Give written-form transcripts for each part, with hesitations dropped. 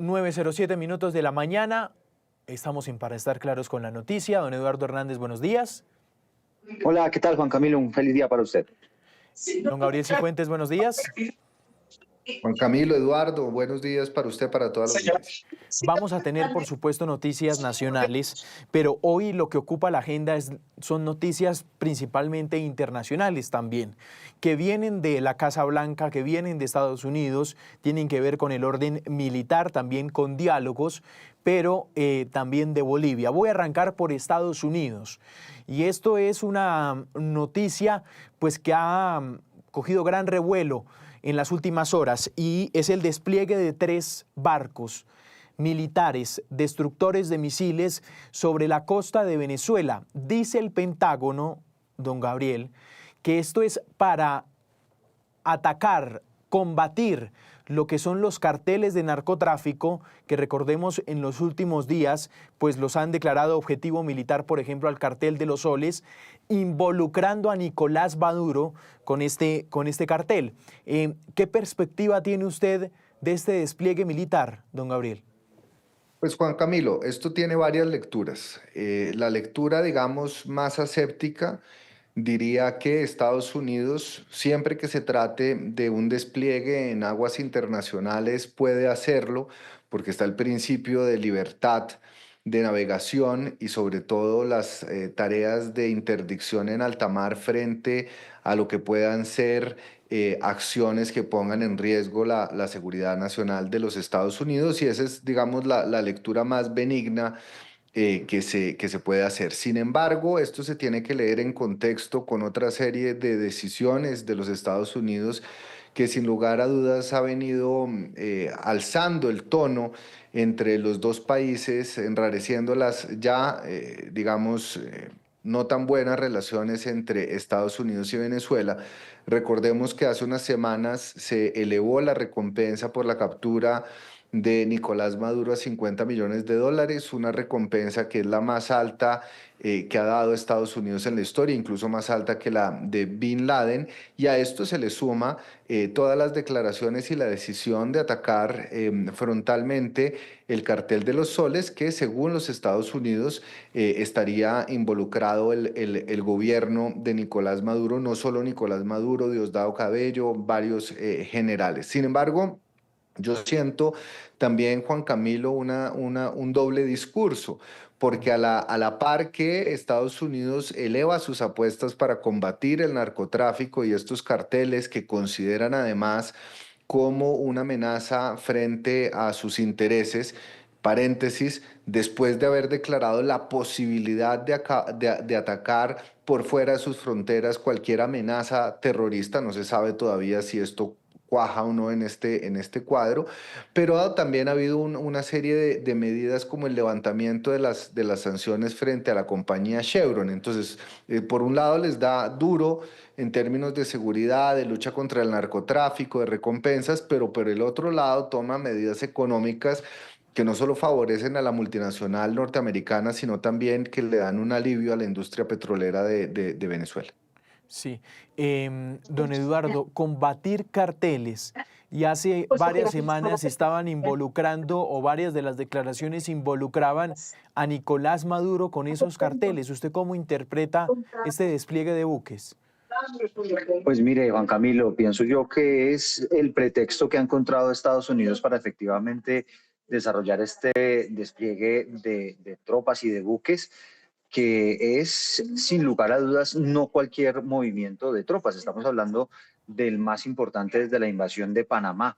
9:07 de la mañana. Estamos en Para Estar Claros con la Noticia. Don Eduardo Hernández, buenos días. Hola, ¿qué tal, Juan Camilo? Un feliz día para usted. Don Gabriel Cifuentes, buenos días. Juan Camilo, Eduardo, buenos días para usted, para toda la audiencia. Vamos a tener, por supuesto, noticias nacionales, pero hoy lo que ocupa la agenda son noticias principalmente internacionales también, que vienen de la Casa Blanca, que vienen de Estados Unidos, tienen que ver con el orden militar, también con diálogos, pero también de Bolivia. Voy a arrancar por Estados Unidos, y esto es una noticia pues que ha cogido gran revuelo en las últimas horas, y es el despliegue de 3 barcos militares destructores de misiles sobre la costa de Venezuela. Dice el Pentágono, don Gabriel, que esto es para atacar, combatir lo que son los carteles de narcotráfico, que recordemos en los últimos días, pues los han declarado objetivo militar, por ejemplo, al cartel de los Soles, involucrando a Nicolás Maduro con este cartel. ¿Qué perspectiva tiene usted de este despliegue militar, don Gabriel? Pues Juan Camilo, esto tiene varias lecturas. La lectura, digamos, más aséptica diría que Estados Unidos, siempre que se trate de un despliegue en aguas internacionales, puede hacerlo porque está el principio de libertad de navegación y sobre todo las tareas de interdicción en alta mar frente a lo que puedan ser acciones que pongan en riesgo la seguridad nacional de los Estados Unidos, y esa es, digamos, la lectura más benigna que se puede hacer. Sin embargo, esto se tiene que leer en contexto con otra serie de decisiones de los Estados Unidos que sin lugar a dudas ha venido alzando el tono entre los dos países, enrareciendo las ya, digamos, no tan buenas relaciones entre Estados Unidos y Venezuela. Recordemos que hace unas semanas se elevó la recompensa por la captura de Nicolás Maduro a $50 millones, una recompensa que es la más alta que ha dado Estados Unidos en la historia, incluso más alta que la de Bin Laden, y a esto se le suma todas las declaraciones y la decisión de atacar frontalmente el cartel de los Soles, que según los Estados Unidos estaría involucrado el gobierno de Nicolás Maduro, no solo Nicolás Maduro, Diosdado Cabello, varios generales. Sin embargo, yo siento también, Juan Camilo, un doble discurso, porque a la par que Estados Unidos eleva sus apuestas para combatir el narcotráfico y estos carteles que consideran además como una amenaza frente a sus intereses, paréntesis, después de haber declarado la posibilidad de atacar por fuera de sus fronteras cualquier amenaza terrorista. No se sabe todavía si esto cuaja o no en este cuadro, pero también ha habido una serie de medidas como el levantamiento de las sanciones frente a la compañía Chevron. Entonces, por un lado les da duro en términos de seguridad, de lucha contra el narcotráfico, de recompensas, pero por el otro lado toma medidas económicas que no solo favorecen a la multinacional norteamericana, sino también que le dan un alivio a la industria petrolera de Venezuela. Sí, don Eduardo, combatir carteles. Y hace varias semanas estaban involucrando, o varias de las declaraciones involucraban a Nicolás Maduro con esos carteles. ¿Usted cómo interpreta este despliegue de buques? Pues mire, Juan Camilo, pienso yo que es el pretexto que ha encontrado Estados Unidos para efectivamente desarrollar este despliegue de tropas y de buques, que es, sin lugar a dudas, no cualquier movimiento de tropas. Estamos hablando del más importante desde la invasión de Panamá.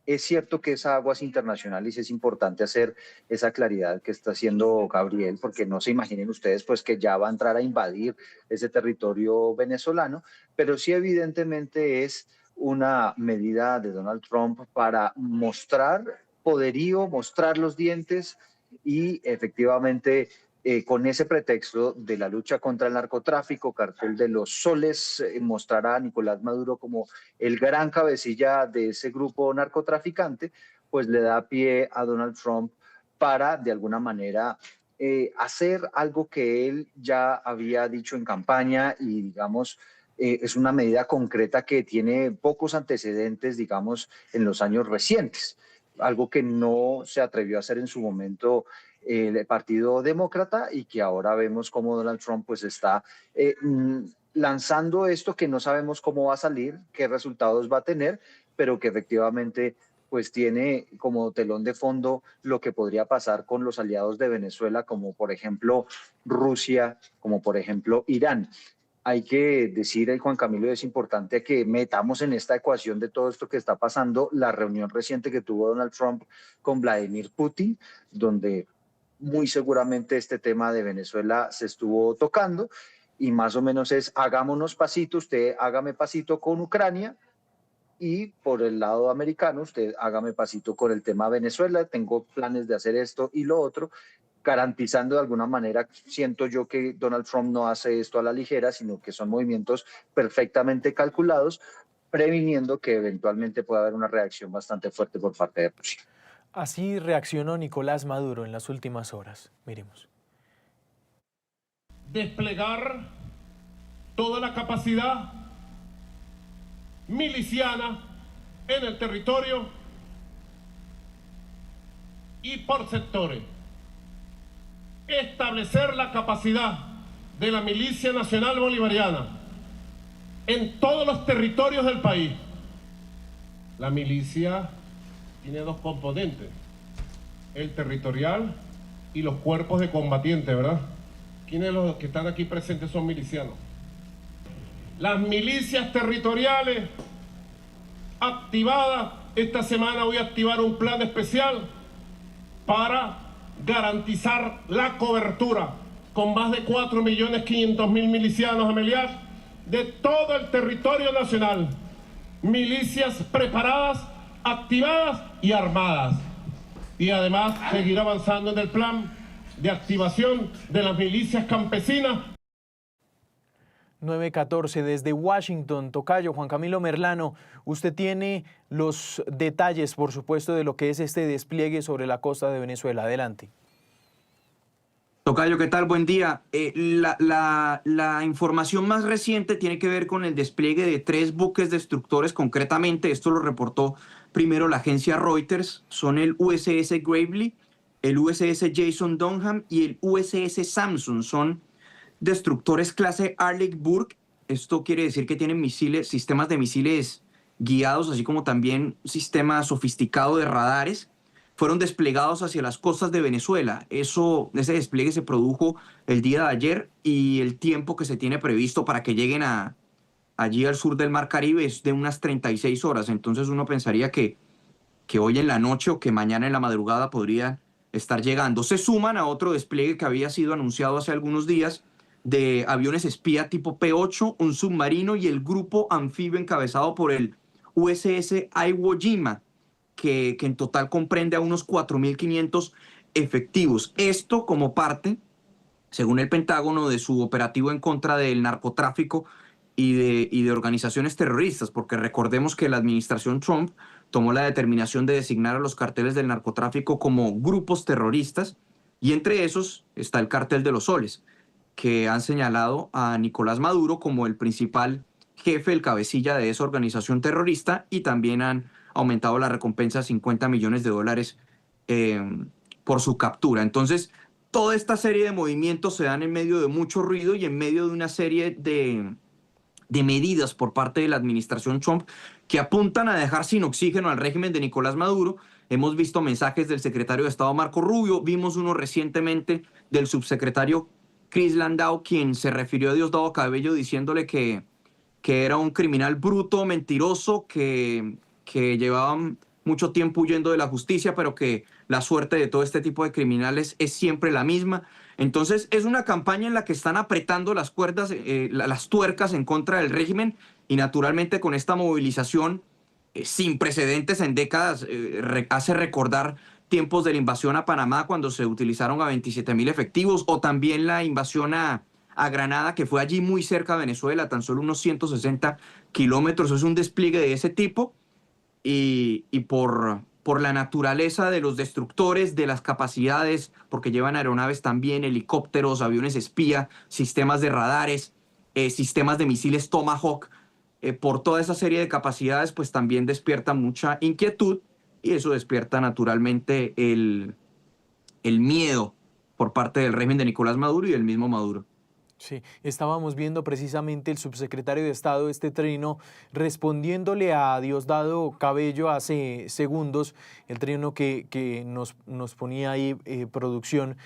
Es cierto que es aguas internacionales y es importante hacer esa claridad que está haciendo Gabriel, porque no se imaginen ustedes pues que ya va a entrar a invadir ese territorio venezolano, pero sí evidentemente es una medida de Donald Trump para mostrar poderío, mostrar los dientes y efectivamente con ese pretexto de la lucha contra el narcotráfico, cartel de los Soles, mostrará a Nicolás Maduro como el gran cabecilla de ese grupo narcotraficante, pues le da pie a Donald Trump para, de alguna manera, hacer algo que él ya había dicho en campaña y, digamos, es una medida concreta que tiene pocos antecedentes, digamos, en los años recientes. algo que no se atrevió a hacer en su momento el Partido Demócrata y que ahora vemos cómo Donald Trump pues está lanzando esto que no sabemos cómo va a salir, qué resultados va a tener, pero que efectivamente pues tiene como telón de fondo lo que podría pasar con los aliados de Venezuela, como por ejemplo Rusia, como por ejemplo Irán. Hay que decir, Juan Camilo, es importante que metamos en esta ecuación de todo esto que está pasando la reunión reciente que tuvo Donald Trump con Vladimir Putin, donde muy seguramente este tema de Venezuela se estuvo tocando y más o menos es hagámonos pasito, usted hágame pasito con Ucrania y por el lado americano usted hágame pasito con el tema Venezuela, tengo planes de hacer esto y lo otro, garantizando de alguna manera, siento yo que Donald Trump no hace esto a la ligera, sino que son movimientos perfectamente calculados, previniendo que eventualmente pueda haber una reacción bastante fuerte por parte de Rusia. Así reaccionó Nicolás Maduro en las últimas horas. Miremos. Desplegar toda la capacidad miliciana en el territorio y por sectores. Establecer la capacidad de la Milicia Nacional Bolivariana en todos los territorios del país. La milicia tiene dos componentes, el territorial y los cuerpos de combatientes, ¿verdad? ¿Quiénes de los que están aquí presentes son milicianos? Las milicias territoriales activadas, esta semana voy a activar un plan especial para garantizar la cobertura con más de 4.500.000 milicianos, Amelias, de todo el territorio nacional. Milicias preparadas, activadas y armadas. Y además seguir avanzando en el plan de activación de las milicias campesinas. 9:14 desde Washington, tocayo Juan Camilo Merlano, usted tiene los detalles, por supuesto, de lo que es este despliegue sobre la costa de Venezuela. Adelante. Tocayo, ¿qué tal? Buen día. La información más reciente tiene que ver con el despliegue de 3 buques destructores, concretamente, esto lo reportó primero la agencia Reuters, son el USS Gravely, el USS Jason Dunham y el USS Samson, son destructores clase Arleigh Esto quiere decir que tienen misiles, sistemas de misiles guiados, así como también un sistema sofisticado de radares. Fueron desplegados hacia las costas de Venezuela. Ese despliegue se produjo el día de ayer y el tiempo que se tiene previsto para que lleguen allí al sur del Mar Caribe es de unas 36 horas. Entonces uno pensaría que hoy en la noche o que mañana en la madrugada podrían estar llegando. Se suman a otro despliegue que había sido anunciado hace algunos días de aviones espía tipo P-8, un submarino y el grupo anfibio encabezado por el USS Iwo Jima, que en total comprende a unos 4.500 efectivos. Esto como parte, según el Pentágono, de su operativo en contra del narcotráfico y de organizaciones terroristas, porque recordemos que la administración Trump tomó la determinación de designar a los carteles del narcotráfico como grupos terroristas, y entre esos está el Cártel de los Soles, que han señalado a Nicolás Maduro como el principal jefe, el cabecilla de esa organización terrorista, y también han aumentado la recompensa a $50 millones por su captura. Entonces, toda esta serie de movimientos se dan en medio de mucho ruido y en medio de una serie de medidas por parte de la administración Trump que apuntan a dejar sin oxígeno al régimen de Nicolás Maduro. Hemos visto mensajes del secretario de Estado Marco Rubio, vimos uno recientemente del subsecretario Chris Landau, quien se refirió a Diosdado Cabello diciéndole que era un criminal bruto, mentiroso, que llevaba mucho tiempo huyendo de la justicia, pero que la suerte de todo este tipo de criminales es siempre la misma. Entonces es una campaña en la que están apretando las cuerdas, las tuercas en contra del régimen, y naturalmente con esta movilización sin precedentes en décadas hace recordar tiempos de la invasión a Panamá cuando se utilizaron a 27.000 efectivos, o también la invasión a Granada, que fue allí muy cerca de Venezuela, tan solo unos 160 kilómetros. Es un despliegue de ese tipo y por la naturaleza de los destructores, de las capacidades, porque llevan aeronaves también, helicópteros, aviones espía, sistemas de radares, sistemas de misiles Tomahawk, por toda esa serie de capacidades, pues también despierta mucha inquietud y eso despierta naturalmente el miedo por parte del régimen de Nicolás Maduro y del mismo Maduro. Sí, estábamos viendo precisamente el subsecretario de Estado, Trino, respondiéndole a Diosdado Cabello hace segundos, el trino que nos ponía ahí producción,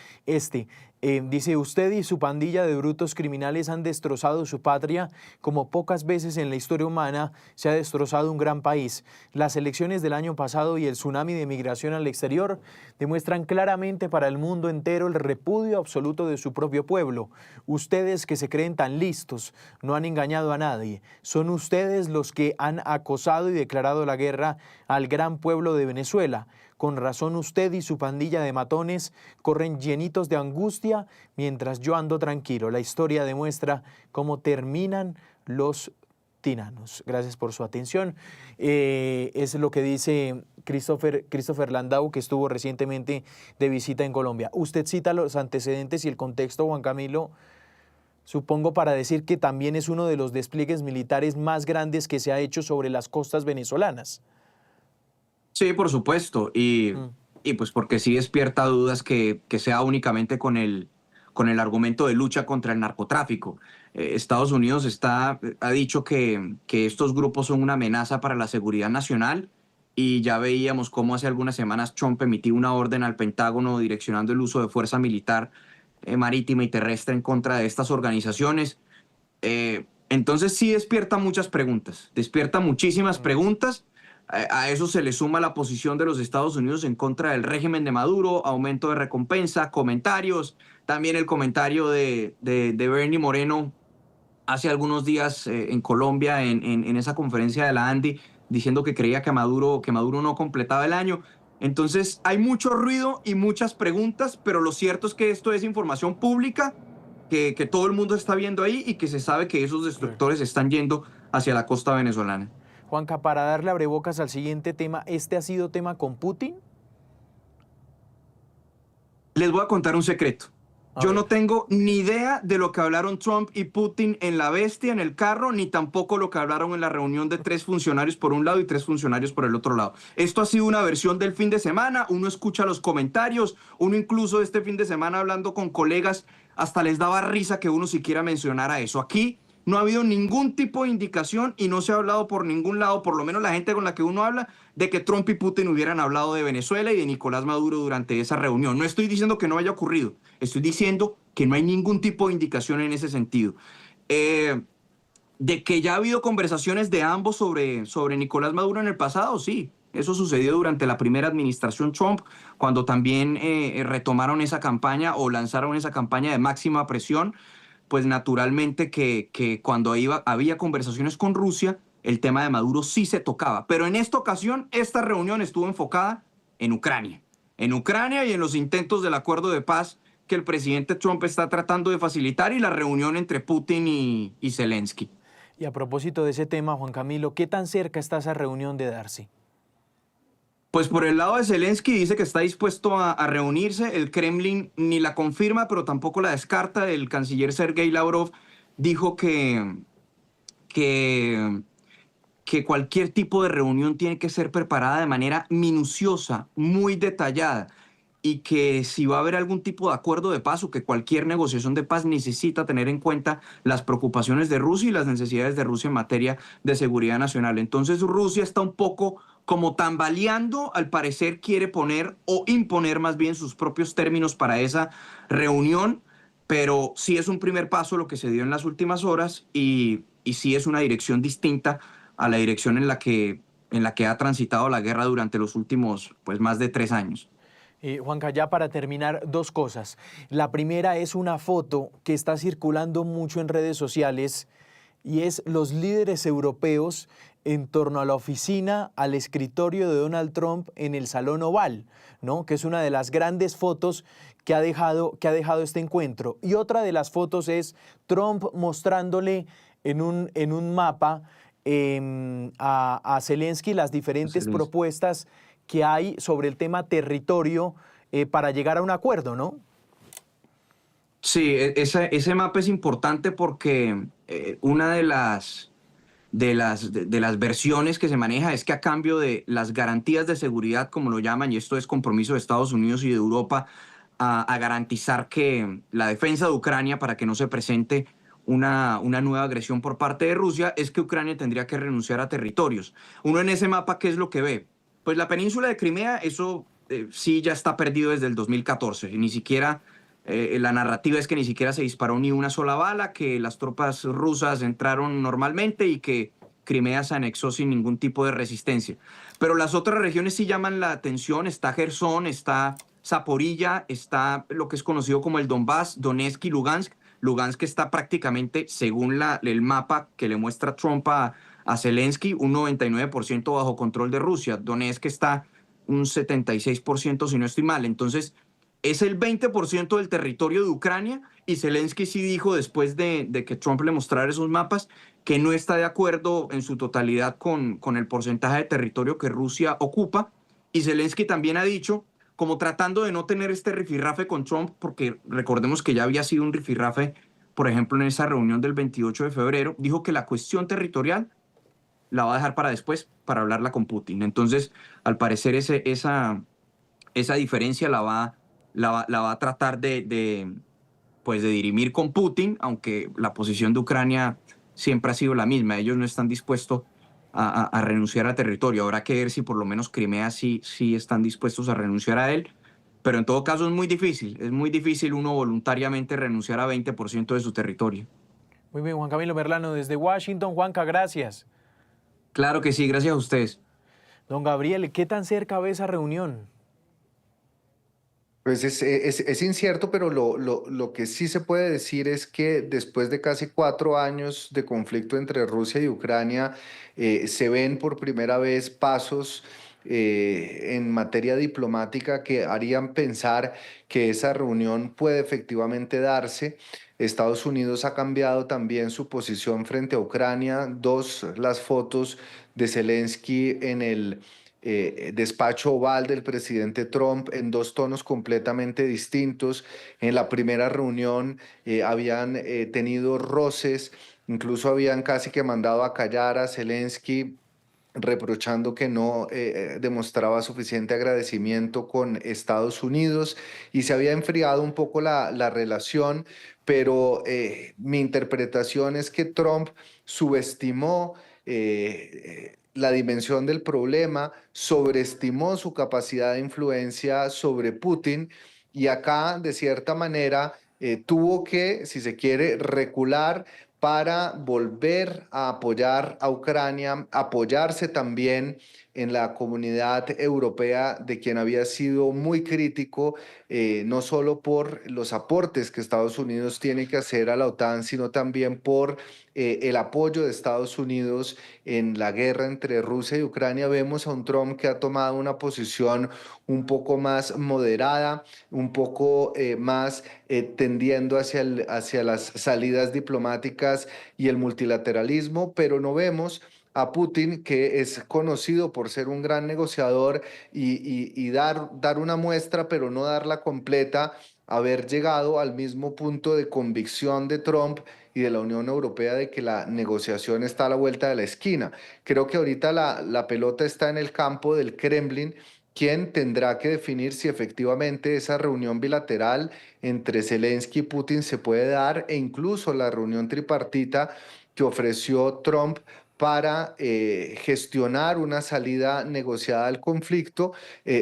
dice, usted y su pandilla de brutos criminales han destrozado su patria como pocas veces en la historia humana se ha destrozado un gran país. Las elecciones del año pasado y el tsunami de migración al exterior demuestran claramente para el mundo entero el repudio absoluto de su propio pueblo. Ustedes que se creen tan listos no han engañado a nadie. Son ustedes los que han acosado y declarado la guerra al gran pueblo de Venezuela. Con razón usted y su pandilla de matones corren llenitos de angustia mientras yo ando tranquilo. La historia demuestra cómo terminan los tiranos. Gracias por su atención. Es lo que dice Christopher Landau, que estuvo recientemente de visita en Colombia. Usted cita los antecedentes y el contexto, Juan Camilo, supongo para decir que también es uno de los despliegues militares más grandes que se ha hecho sobre las costas venezolanas. Sí, por supuesto, y pues porque sí despierta dudas que sea únicamente con el argumento de lucha contra el narcotráfico. Estados Unidos ha dicho que estos grupos son una amenaza para la seguridad nacional, y ya veíamos cómo hace algunas semanas Trump emitió una orden al Pentágono direccionando el uso de fuerza militar marítima y terrestre en contra de estas organizaciones. Entonces sí despierta muchas preguntas, despierta muchísimas preguntas. A eso se le suma la posición de los Estados Unidos en contra del régimen de Maduro, aumento de recompensa, comentarios, también el comentario de Bernie Moreno hace algunos días en Colombia, en esa conferencia de la ANDI, diciendo que creía que Maduro no completaba el año. Entonces hay mucho ruido y muchas preguntas, pero lo cierto es que esto es información pública, que todo el mundo está viendo ahí y que se sabe que esos destructores están yendo hacia la costa venezolana. Juanca, para darle abrebocas al siguiente tema, ¿ha sido tema con Putin? Les voy a contar un secreto. Yo no tengo ni idea de lo que hablaron Trump y Putin en La Bestia, en el carro, ni tampoco lo que hablaron en la reunión de 3 funcionarios por un lado y 3 funcionarios por el otro lado. Esto ha sido una versión del fin de semana, uno escucha los comentarios, uno incluso este fin de semana hablando con colegas, hasta les daba risa que uno siquiera mencionara eso. Aquí no ha habido ningún tipo de indicación y no se ha hablado por ningún lado, por lo menos la gente con la que uno habla, de que Trump y Putin hubieran hablado de Venezuela y de Nicolás Maduro durante esa reunión. No estoy diciendo que no haya ocurrido, estoy diciendo que no hay ningún tipo de indicación en ese sentido. De que ya ha habido conversaciones de ambos sobre Nicolás Maduro en el pasado, sí. Eso sucedió durante la primera administración Trump, cuando también retomaron esa campaña o lanzaron esa campaña de máxima presión. Pues naturalmente que cuando había conversaciones con Rusia, el tema de Maduro sí se tocaba. Pero en esta ocasión, esta reunión estuvo enfocada en Ucrania. En Ucrania y en los intentos del acuerdo de paz que el presidente Trump está tratando de facilitar y la reunión entre Putin y Zelensky. Y a propósito de ese tema, Juan Camilo, ¿qué tan cerca está esa reunión de darse? Pues por el lado de Zelensky dice que está dispuesto a reunirse. El Kremlin ni la confirma, pero tampoco la descarta. El canciller Sergei Lavrov dijo que cualquier tipo de reunión tiene que ser preparada de manera minuciosa, muy detallada, y que si va a haber algún tipo de acuerdo de paz o que cualquier negociación de paz necesita tener en cuenta las preocupaciones de Rusia y las necesidades de Rusia en materia de seguridad nacional. Entonces Rusia está un poco como tambaleando, al parecer quiere poner o imponer más bien sus propios términos para esa reunión, pero sí es un primer paso lo que se dio en las últimas horas y sí es una dirección distinta a la dirección en la que ha transitado la guerra durante los últimos pues más de 3 años. Juanca, ya para terminar, 2 cosas. La primera es una foto que está circulando mucho en redes sociales y es los líderes europeos en torno a la oficina, al escritorio de Donald Trump en el Salón Oval, ¿no? Que es una de las grandes fotos que ha dejado este encuentro. Y otra de las fotos es Trump mostrándole en un mapa a Zelensky las diferentes propuestas que hay sobre el tema territorio para llegar a un acuerdo, ¿no? Sí, ese mapa es importante porque una de las de las versiones que se maneja es que a cambio de las garantías de seguridad, como lo llaman, y esto es compromiso de Estados Unidos y de Europa a garantizar que la defensa de Ucrania para que no se presente una nueva agresión por parte de Rusia, es que Ucrania tendría que renunciar a territorios. Uno en ese mapa, ¿qué es lo que ve? Pues la península de Crimea, eso sí ya está perdido desde el 2014, ni siquiera... la narrativa es que ni siquiera se disparó ni una sola bala, que las tropas rusas entraron normalmente y que Crimea se anexó sin ningún tipo de resistencia. Pero las otras regiones sí llaman la atención. Está Gerson, está Zaporilla, está lo que es conocido como el Donbass, Donetsk y Lugansk. Lugansk está prácticamente, según el mapa que le muestra Trump a Zelensky, un 99% bajo control de Rusia. Donetsk está un 76%, si no estoy mal. Entonces, es el 20% del territorio de Ucrania y Zelensky sí dijo después de que Trump le mostrara esos mapas que no está de acuerdo en su totalidad con el porcentaje de territorio que Rusia ocupa. Y Zelensky también ha dicho, como tratando de no tener este rifirrafe con Trump, porque recordemos que ya había sido un rifirrafe, por ejemplo, en esa reunión del 28 de febrero, dijo que la cuestión territorial la va a dejar para después, para hablarla con Putin. Entonces, al parecer esa diferencia la va a tratar pues de dirimir con Putin, aunque la posición de Ucrania siempre ha sido la misma. Ellos no están dispuestos a renunciar a territorio. Habrá que ver si por lo menos Crimea sí están dispuestos a renunciar a él. Pero en todo caso es muy difícil uno voluntariamente renunciar a 20% de su territorio. Muy bien, Juan Camilo Merlano desde Washington. Juanca, gracias. Claro que sí, gracias a ustedes. Don Gabriel, ¿qué tan cerca ve esa reunión? Pues es incierto, pero lo que sí se puede decir es que después de casi 4 años de conflicto entre Rusia y Ucrania, se ven por primera vez pasos en materia diplomática que harían pensar que esa reunión puede efectivamente darse. Estados Unidos ha cambiado también su posición frente a Ucrania. Las fotos de Zelensky en el despacho oval del presidente Trump en dos tonos completamente distintos. En la primera reunión habían tenido roces, incluso habían casi que mandado a callar a Zelensky, reprochando que no demostraba suficiente agradecimiento con Estados Unidos y se había enfriado un poco la relación, pero mi interpretación es que Trump subestimó la dimensión del problema, sobreestimó su capacidad de influencia sobre Putin y acá, de cierta manera, tuvo que, si se quiere, recular para volver a apoyar a Ucrania, apoyarse también en la comunidad europea de quien había sido muy crítico, no solo por los aportes que Estados Unidos tiene que hacer a la OTAN, sino también por el apoyo de Estados Unidos en la guerra entre Rusia y Ucrania. Vemos a un Trump que ha tomado una posición un poco más moderada, un poco más tendiendo hacia las salidas diplomáticas y el multilateralismo, pero no vemos a Putin, que es conocido por ser un gran negociador y dar una muestra, pero no darla completa, haber llegado al mismo punto de convicción de Trump y de la Unión Europea de que la negociación está a la vuelta de la esquina. Creo que ahorita la pelota está en el campo del Kremlin, quien tendrá que definir si efectivamente esa reunión bilateral entre Zelensky y Putin se puede dar, e incluso la reunión tripartita que ofreció Trump para gestionar una salida negociada al conflicto,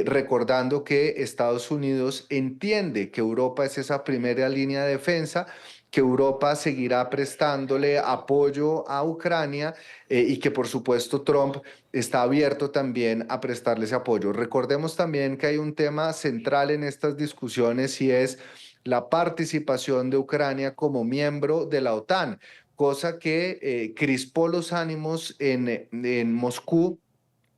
recordando que Estados Unidos entiende que Europa es esa primera línea de defensa, que Europa seguirá prestándole apoyo a Ucrania y que por supuesto Trump está abierto también a prestarle ese apoyo. Recordemos también que hay un tema central en estas discusiones y es la participación de Ucrania como miembro de la OTAN, cosa que crispó los ánimos en Moscú,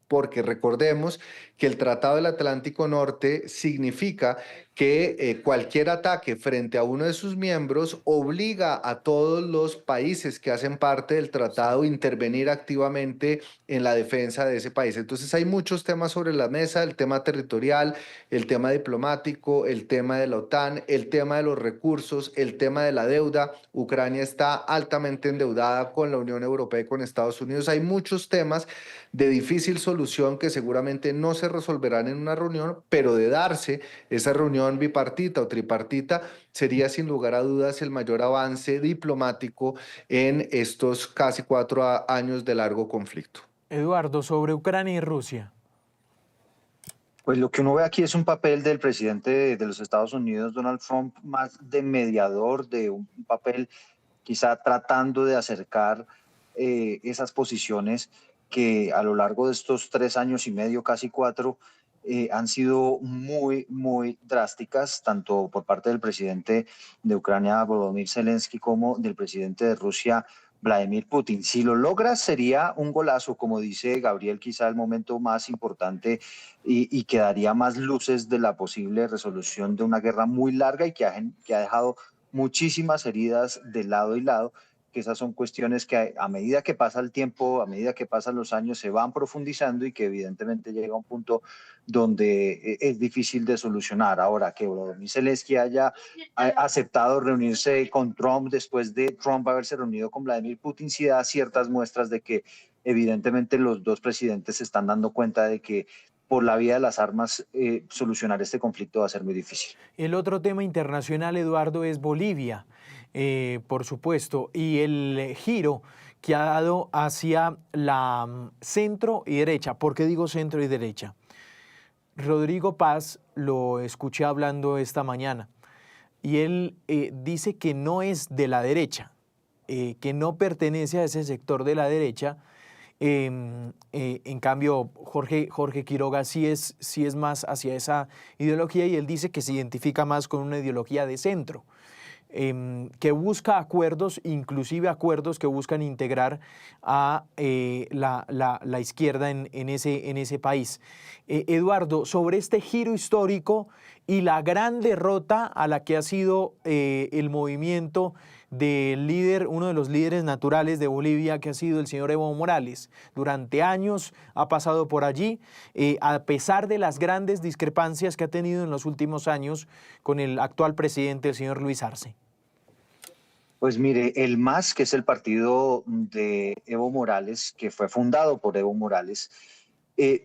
porque recordemos que el Tratado del Atlántico Norte significa que cualquier ataque frente a uno de sus miembros obliga a todos los países que hacen parte del tratado a intervenir activamente en la defensa de ese país. Entonces hay muchos temas sobre la mesa, el tema territorial, el tema diplomático, el tema de la OTAN, el tema de los recursos, el tema de la deuda. Ucrania está altamente endeudada con la Unión Europea y con Estados Unidos. Hay muchos temas de difícil solución que seguramente no se resolverán en una reunión, pero de darse esa reunión bipartita o tripartita sería sin lugar a dudas el mayor avance diplomático en estos casi 4 años de largo conflicto. Eduardo, sobre Ucrania y Rusia. Pues lo que uno ve aquí es un papel del presidente de los Estados Unidos, Donald Trump, más de mediador, de un papel quizá tratando de acercar esas posiciones que a lo largo de estos 3 años y medio, casi 4, han sido muy, muy drásticas, tanto por parte del presidente de Ucrania, Volodymyr Zelensky, como del presidente de Rusia, Vladimir Putin. Si lo logra, sería un golazo, como dice Gabriel, quizá el momento más importante y que daría más luces de la posible resolución de una guerra muy larga y que ha dejado muchísimas heridas de lado y lado, que esas son cuestiones que a medida que pasa el tiempo, a medida que pasan los años, se van profundizando y que evidentemente llega a un punto donde es difícil de solucionar. Ahora, que Volodymyr Zelensky haya aceptado reunirse con Trump después de Trump haberse reunido con Vladimir Putin, sí da ciertas muestras de que evidentemente los dos presidentes se están dando cuenta de que por la vía de las armas solucionar este conflicto va a ser muy difícil. El otro tema internacional, Eduardo, es Bolivia, por supuesto, y el giro que ha dado hacia la centro y derecha. ¿Por qué digo centro y derecha? Rodrigo Paz lo escuché hablando esta mañana y él dice que no es de la derecha, que no pertenece a ese sector de la derecha. En cambio, Jorge Quiroga sí es más hacia esa ideología y él dice que se identifica más con una ideología de centro, que busca acuerdos, inclusive acuerdos que buscan integrar a la izquierda en ese país. Eduardo, sobre este giro histórico y la gran derrota a la que ha sido el movimiento del líder, uno de los líderes naturales de Bolivia, que ha sido el señor Evo Morales. Durante años ha pasado por allí, a pesar de las grandes discrepancias que ha tenido en los últimos años con el actual presidente, el señor Luis Arce. Pues mire, el MAS, que es el partido de Evo Morales, que fue fundado por Evo Morales,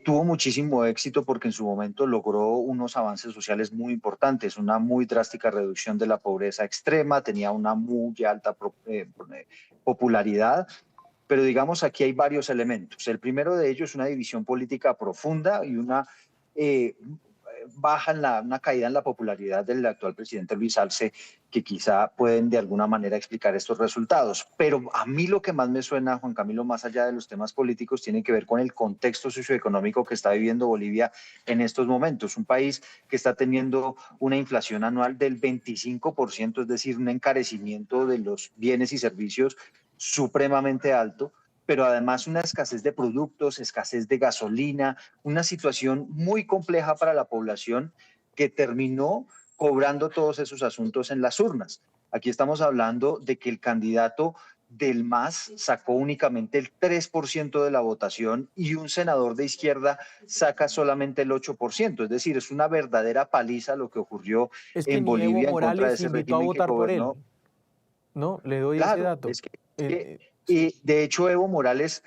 tuvo muchísimo éxito porque en su momento logró unos avances sociales muy importantes, una muy drástica reducción de la pobreza extrema, tenía una muy alta popularidad, pero digamos aquí hay varios elementos. El primero de ellos es una división política profunda y una una caída en la popularidad del actual presidente Luis Arce, que quizá pueden de alguna manera explicar estos resultados. Pero a mí lo que más me suena, Juan Camilo, más allá de los temas políticos, tiene que ver con el contexto socioeconómico que está viviendo Bolivia en estos momentos. Un país que está teniendo una inflación anual del 25%, es decir, un encarecimiento de los bienes y servicios supremamente alto, pero además una escasez de productos, escasez de gasolina, una situación muy compleja para la población que terminó cobrando todos esos asuntos en las urnas. Aquí estamos hablando de que el candidato del MAS sacó únicamente el 3% de la votación y un senador de izquierda saca solamente el 8%. Es decir, es una verdadera paliza lo que ocurrió en Bolivia en contra de ese régimen que gobernó. No, le doy claro, ese dato. Y de hecho Evo Morales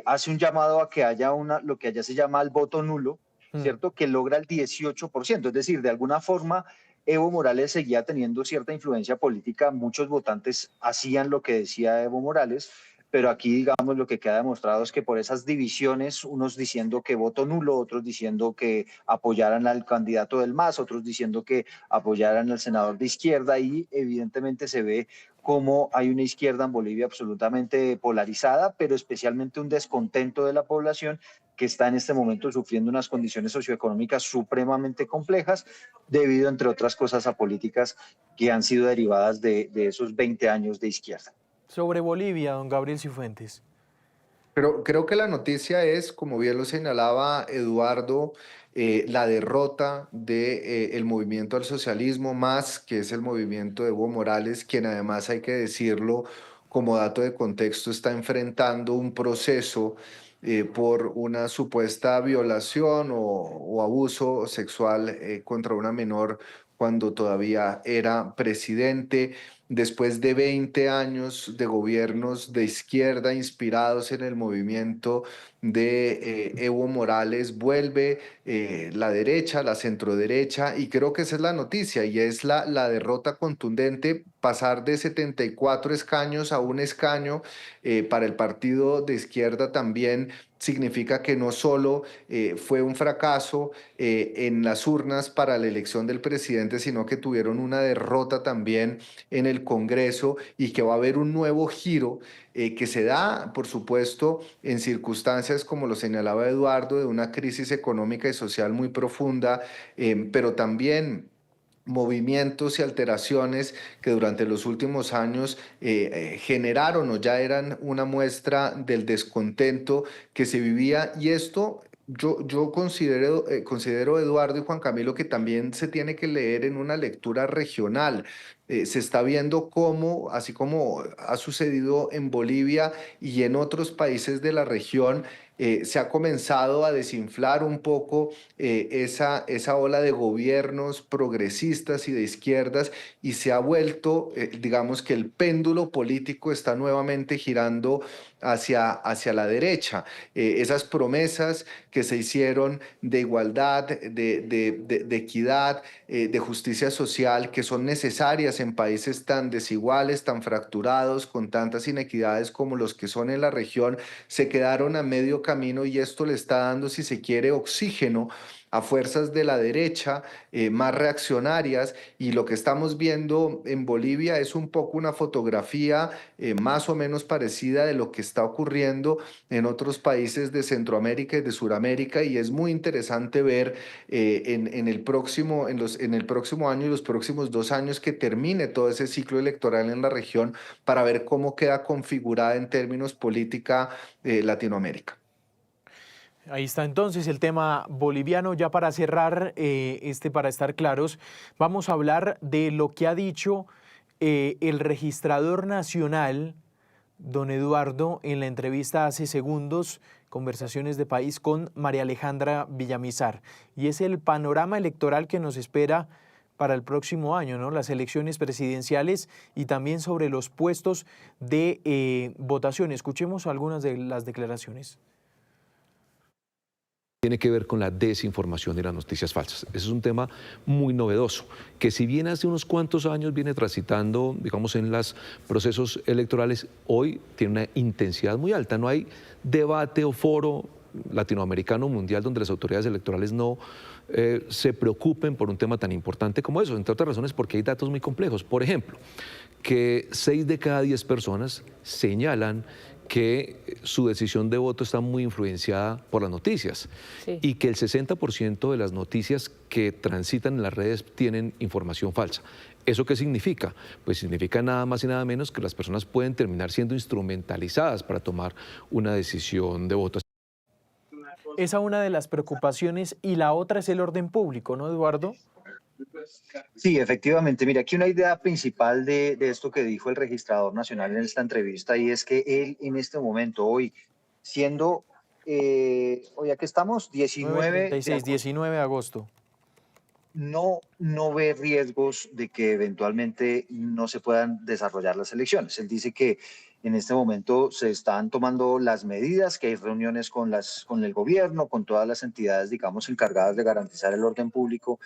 hace un llamado a que haya lo que allá se llama el voto nulo, ¿cierto? Que logra el 18%. Es decir, de alguna forma Evo Morales seguía teniendo cierta influencia política. Muchos votantes hacían lo que decía Evo Morales, pero aquí, digamos, lo que queda demostrado es que por esas divisiones, unos diciendo que voto nulo, otros diciendo que apoyaran al candidato del MAS, otros diciendo que apoyaran al senador de izquierda, y evidentemente se ve cómo hay una izquierda en Bolivia absolutamente polarizada, pero especialmente un descontento de la población que está en este momento sufriendo unas condiciones socioeconómicas supremamente complejas debido, entre otras cosas, a políticas que han sido derivadas de esos 20 años de izquierda. Sobre Bolivia, don Gabriel Cifuentes. Pero creo que la noticia es, como bien lo señalaba Eduardo, la derrota del movimiento al socialismo, más que es el movimiento de Evo Morales, quien además hay que decirlo, como dato de contexto, está enfrentando un proceso por una supuesta violación o abuso sexual contra una menor cuando todavía era presidente. Después de 20 años de gobiernos de izquierda inspirados en el movimiento de Evo Morales, vuelve la derecha, la centroderecha, y creo que esa es la noticia, y es la derrota contundente, pasar de 74 escaños a un escaño para el partido de izquierda también significa que no solo fue un fracaso en las urnas para la elección del presidente, sino que tuvieron una derrota también en el Congreso y que va a haber un nuevo giro que se da, por supuesto, en circunstancias, como lo señalaba Eduardo, de una crisis económica y social muy profunda, pero también movimientos y alteraciones que durante los últimos años generaron o ya eran una muestra del descontento que se vivía, y esto yo considero, Eduardo y Juan Camilo, que también se tiene que leer en una lectura regional. Se está viendo cómo, así como ha sucedido en Bolivia y en otros países de la región, se ha comenzado a desinflar un poco esa ola de gobiernos progresistas y de izquierdas, y se ha vuelto, digamos que el péndulo político está nuevamente girando hacia la derecha. Esas promesas que se hicieron de igualdad, de equidad, de justicia social, que son necesarias en países tan desiguales, tan fracturados, con tantas inequidades como los que son en la región, se quedaron a medio camino, y esto le está dando, si se quiere, oxígeno a fuerzas de la derecha más reaccionarias, y lo que estamos viendo en Bolivia es un poco una fotografía más o menos parecida de lo que está ocurriendo en otros países de Centroamérica y de Suramérica, y es muy interesante ver en el próximo año y los próximos 2 años que termine todo ese ciclo electoral en la región, para ver cómo queda configurada en términos política Latinoamérica. Ahí está entonces el tema boliviano. Ya para cerrar, para estar claros, vamos a hablar de lo que ha dicho el registrador nacional, don Eduardo, en la entrevista hace segundos, Conversaciones de País, con María Alejandra Villamizar. Y es el panorama electoral que nos espera para el próximo año, ¿no? Las elecciones presidenciales y también sobre los puestos de votación. Escuchemos algunas de las declaraciones. Tiene que ver con la desinformación y las noticias falsas. Ese es un tema muy novedoso, que si bien hace unos cuantos años viene transitando, digamos, en los procesos electorales, hoy tiene una intensidad muy alta. No hay debate o foro latinoamericano o mundial donde las autoridades electorales no se preocupen por un tema tan importante como eso, entre otras razones porque hay datos muy complejos. Por ejemplo, que 6 de cada 10 personas señalan que su decisión de voto está muy influenciada por las noticias, sí, y que el 60% de las noticias que transitan en las redes tienen información falsa. ¿Eso qué significa? Pues significa nada más y nada menos que las personas pueden terminar siendo instrumentalizadas para tomar una decisión de voto. Esa es una de las preocupaciones, y la otra es el orden público, ¿no, Eduardo? Sí, efectivamente. Mira, aquí una idea principal de esto que dijo el registrador nacional en esta entrevista, y es que él en este momento, hoy, siendo, hoy aquí estamos, 19 de agosto. No ve riesgos de que eventualmente no se puedan desarrollar las elecciones. Él dice que en este momento se están tomando las medidas, que hay reuniones con el gobierno, con todas las entidades, digamos, encargadas de garantizar el orden público,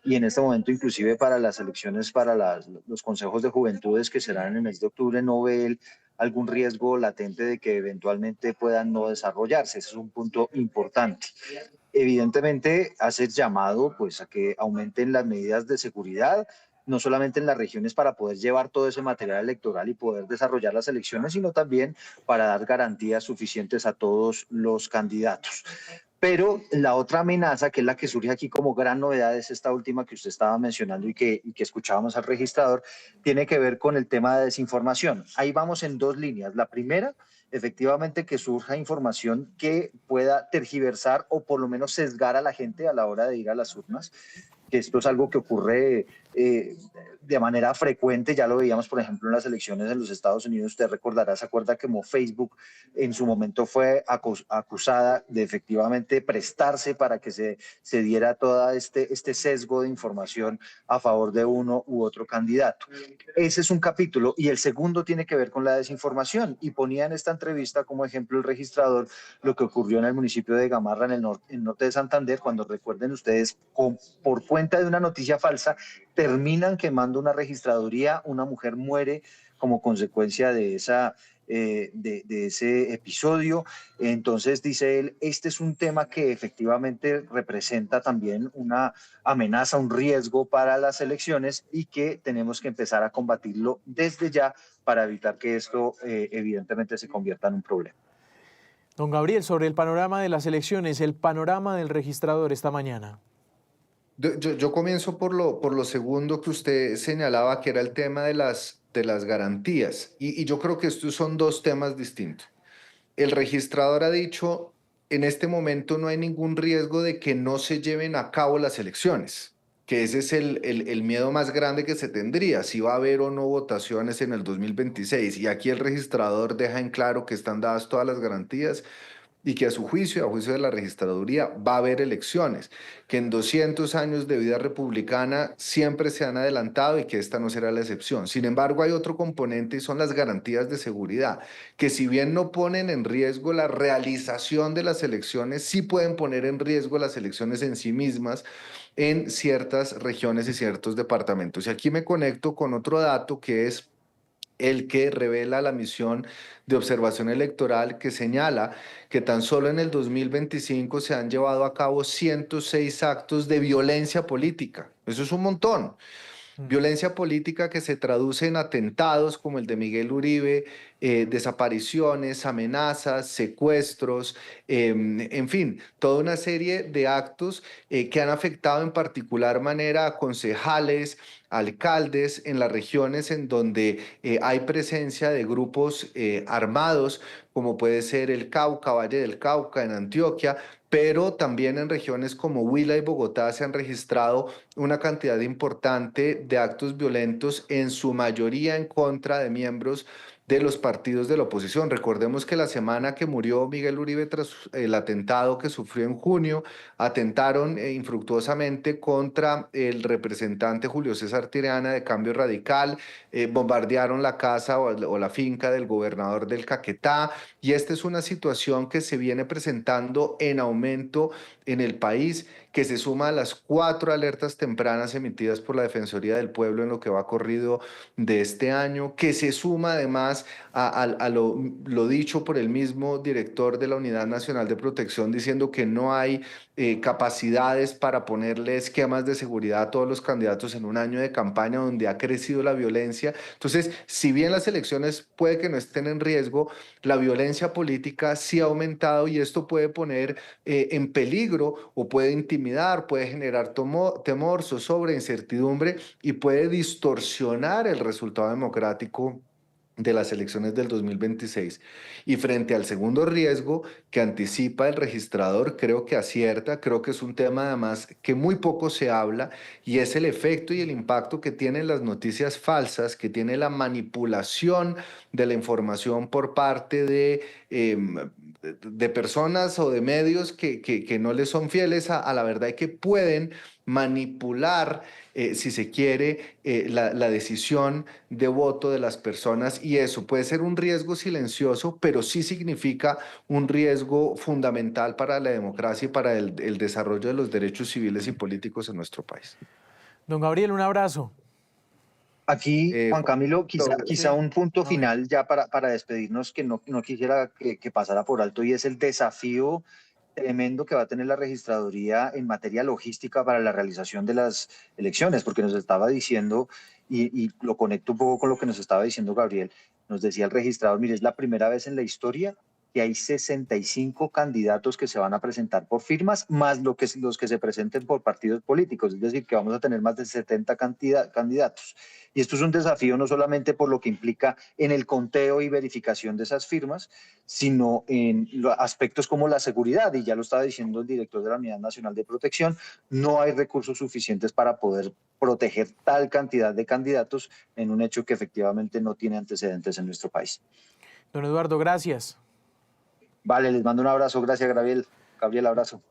y en este momento, inclusive para las elecciones, para los consejos de juventudes que serán en el mes de octubre, no ve él algún riesgo latente de que eventualmente puedan no desarrollarse. Ese es un punto importante. Evidentemente, hacer llamado pues, a que aumenten las medidas de seguridad, no solamente en las regiones para poder llevar todo ese material electoral y poder desarrollar las elecciones, sino también para dar garantías suficientes a todos los candidatos. Pero la otra amenaza, que es la que surge aquí como gran novedad, es esta última que usted estaba mencionando y que escuchábamos al registrador, tiene que ver con el tema de desinformación. Ahí vamos en 2 líneas. La primera efectivamente que surja información que pueda tergiversar o por lo menos sesgar a la gente a la hora de ir a las urnas, que esto es algo que ocurre de manera frecuente. Ya lo veíamos, por ejemplo, en las elecciones en los Estados Unidos. Usted recordará, se acuerda que como Facebook en su momento fue acusada de efectivamente prestarse para que se diera todo este sesgo de información a favor de uno u otro candidato. Ese es un capítulo, y el segundo tiene que ver con la desinformación, y ponía en esta entrevista como ejemplo el registrador lo que ocurrió en el municipio de Gamarra, en el norte de Santander, cuando, recuerden ustedes, por cuenta de una noticia falsa, terminan quemando una registraduría, una mujer muere como consecuencia de ese episodio. Entonces, dice él, este es un tema que efectivamente representa también una amenaza, un riesgo para las elecciones, y que tenemos que empezar a combatirlo desde ya para evitar que esto evidentemente se convierta en un problema. Don Gabriel, sobre el panorama de las elecciones, el panorama del registrador esta mañana. Yo comienzo por lo segundo que usted señalaba, que era el tema de las garantías. Y yo creo que estos son dos temas distintos. El registrador ha dicho, en este momento no hay ningún riesgo de que no se lleven a cabo las elecciones, que ese es el miedo más grande que se tendría, si va a haber o no votaciones en el 2026. Y aquí el registrador deja en claro que están dadas todas las garantías y que a su juicio, a juicio de la registraduría, va a haber elecciones, que en 200 años de vida republicana siempre se han adelantado y que esta no será la excepción. Sin embargo, hay otro componente y son las garantías de seguridad, que si bien no ponen en riesgo la realización de las elecciones, sí pueden poner en riesgo las elecciones en sí mismas en ciertas regiones y ciertos departamentos. Y aquí me conecto con otro dato que es el que revela la misión de observación electoral, que señala que tan solo en el 2025 se han llevado a cabo 106 actos de violencia política. Eso es un montón. Violencia política que se traduce en atentados como el de Miguel Uribe, desapariciones, amenazas, secuestros, en fin, toda una serie de actos que han afectado en particular manera a concejales, alcaldes en las regiones en donde hay presencia de grupos armados, como puede ser el Cauca, Valle del Cauca, en Antioquia, pero también en regiones como Huila y Bogotá se han registrado una cantidad importante de actos violentos, en su mayoría en contra de miembros de los partidos de la oposición. Recordemos que la semana que murió Miguel Uribe tras el atentado que sufrió en junio, atentaron infructuosamente contra el representante Julio César Tirana de Cambio Radical, bombardearon la casa o la finca del gobernador del Caquetá, y esta es una situación que se viene presentando en aumento en el país, que se suma a las 4 alertas tempranas emitidas por la Defensoría del Pueblo en lo que va corrido de este año, que se suma además a lo dicho por el mismo director de la Unidad Nacional de Protección, diciendo que no hay capacidades para ponerle esquemas de seguridad a todos los candidatos en un año de campaña donde ha crecido la violencia. Entonces, si bien las elecciones puede que no estén en riesgo, la violencia política sí ha aumentado, y esto puede poner en peligro o puede intimidar, puede generar temor, zozobra, incertidumbre, y puede distorsionar el resultado democrático de las elecciones del 2026. Y frente al segundo riesgo que anticipa el registrador, creo que acierta, creo que es un tema además que muy poco se habla, y es el efecto y el impacto que tienen las noticias falsas, que tiene la manipulación de la información por parte de personas o de medios que no les son fieles a la verdad, y que pueden manipular, si se quiere, la decisión de voto de las personas, y eso puede ser un riesgo silencioso, pero sí significa un riesgo fundamental para la democracia y para el desarrollo de los derechos civiles y políticos en nuestro país. Don Gabriel, un abrazo. Aquí, Juan Camilo, quizá Sí. un punto A ver. final ya para despedirnos, que no quisiera que pasara por alto, y es el desafío tremendo que va a tener la registraduría en materia logística para la realización de las elecciones, porque nos estaba diciendo, y lo conecto un poco con lo que nos estaba diciendo Gabriel, nos decía el registrador, mire, es la primera vez en la historia que hay 65 candidatos que se van a presentar por firmas, más los que se presenten por partidos políticos, es decir, que vamos a tener más de 70 candidatos. Y esto es un desafío no solamente por lo que implica en el conteo y verificación de esas firmas, sino en aspectos como la seguridad, y ya lo estaba diciendo el director de la Unidad Nacional de Protección, no hay recursos suficientes para poder proteger tal cantidad de candidatos en un hecho que efectivamente no tiene antecedentes en nuestro país. Don Eduardo, gracias. Vale, les mando un abrazo. Gracias, Gabriel. Gabriel, abrazo.